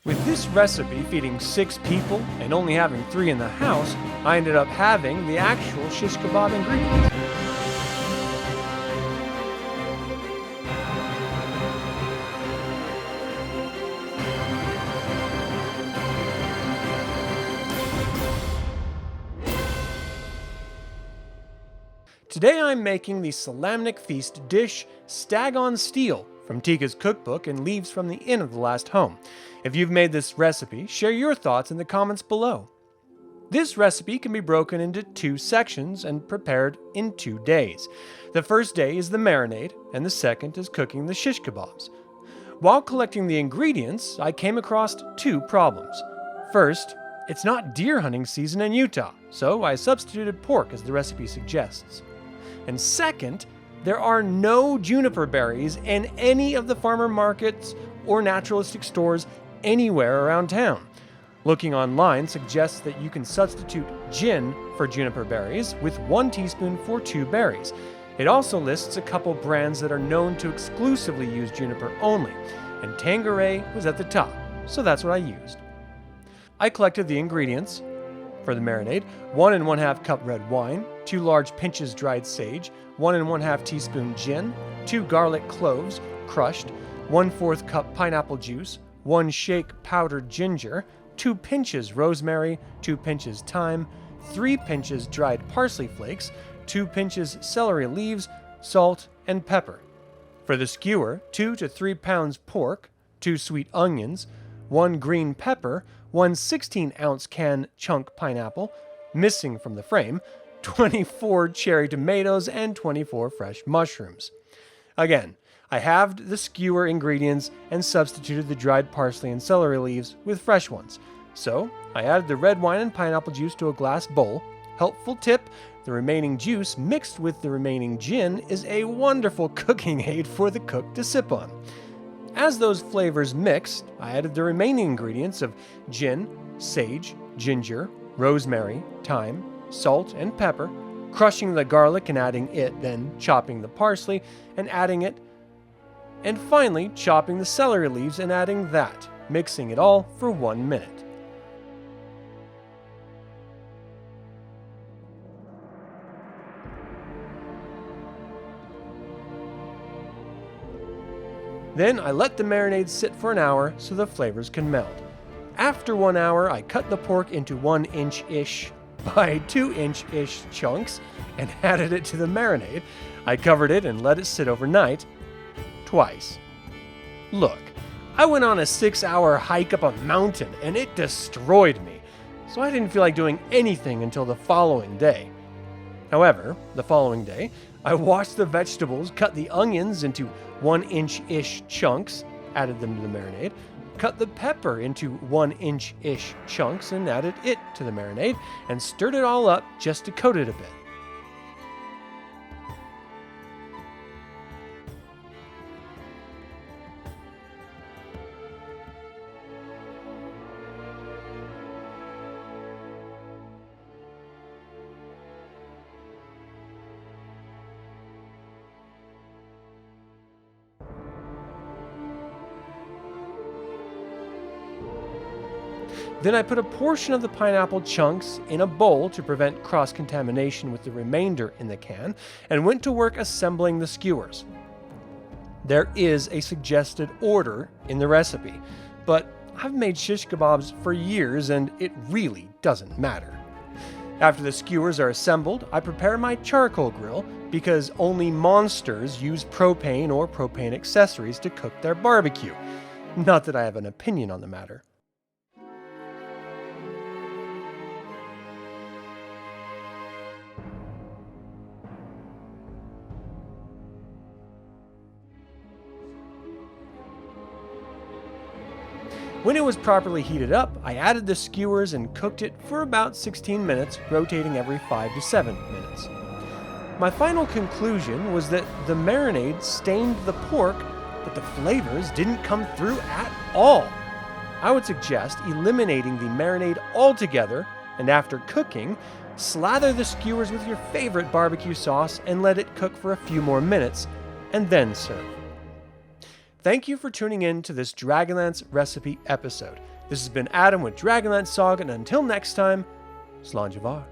With this recipe feeding 6 people and only having 3 in the house, I ended up having the actual shish kebab ingredients. Today I'm making the Solamnic feast dish, Stag on Steel, from Tika's cookbook and leaves from the Inn of the Last Home. If you've made this recipe, share your thoughts in the comments below. This recipe can be broken into 2 sections and prepared in 2 days. The first day is the marinade, and the second is cooking the shish kebabs. While collecting the ingredients, I came across 2 problems. First, it's not deer hunting season in Utah, so I substituted pork as the recipe suggests. And second, there are no juniper berries in any of the farmer markets or naturalistic stores anywhere around town. Looking online suggests that you can substitute gin for juniper berries with 1 teaspoon for 2 berries. It also lists a couple brands that are known to exclusively use juniper only, and Tanqueray was at the top, so that's what I used. I collected the ingredients for the marinade: 1 1/2 cup red wine, 2 large pinches dried sage, 1 1/2 teaspoon gin, 2 garlic cloves, crushed, 1/4 cup pineapple juice, 1 shake powdered ginger, 2 pinches rosemary, 2 pinches thyme, 3 pinches dried parsley flakes, 2 pinches celery leaves, salt, and pepper. For the skewer, 2 to 3 pounds pork, 2 sweet onions, 1 green pepper, 1 16-ounce can chunk pineapple, missing from the frame, 24 cherry tomatoes, and 24 fresh mushrooms. Again, I halved the skewer ingredients and substituted the dried parsley and celery leaves with fresh ones. So, I added the red wine and pineapple juice to a glass bowl. Helpful tip: the remaining juice mixed with the remaining gin is a wonderful cooking aid for the cook to sip on. As those flavors mixed, I added the remaining ingredients of gin, sage, ginger, rosemary, thyme, salt, and pepper, crushing the garlic and adding it, then chopping the parsley and adding it, and finally chopping the celery leaves and adding that, mixing it all for 1 minute. Then I let the marinade sit for an hour so the flavors can meld. After 1 hour, I cut the pork into 1-inch-ish by 2-inch-ish chunks and added it to the marinade. I covered it and let it sit overnight, twice. Look, I went on a 6-hour hike up a mountain and it destroyed me, so I didn't feel like doing anything until the following day. However, the following day, I washed the vegetables, cut the onions into 1-inch-ish chunks, added them to the marinade, cut the pepper into 1-inch-ish chunks and added it to the marinade, and stirred it all up just to coat it a bit. Then I put a portion of the pineapple chunks in a bowl to prevent cross-contamination with the remainder in the can, and went to work assembling the skewers. There is a suggested order in the recipe, but I've made shish kebabs for years and it really doesn't matter. After the skewers are assembled, I prepare my charcoal grill because only monsters use propane or propane accessories to cook their barbecue. Not that I have an opinion on the matter. When it was properly heated up, I added the skewers and cooked it for about 16 minutes, rotating every 5 to 7 minutes. My final conclusion was that the marinade stained the pork, but the flavors didn't come through at all. I would suggest eliminating the marinade altogether, and after cooking, slather the skewers with your favorite barbecue sauce and let it cook for a few more minutes, and then serve. Thank you for tuning in to this Dragonlance recipe episode. This has been Adam with DragonLance Saga, and until next time, Slanjavar.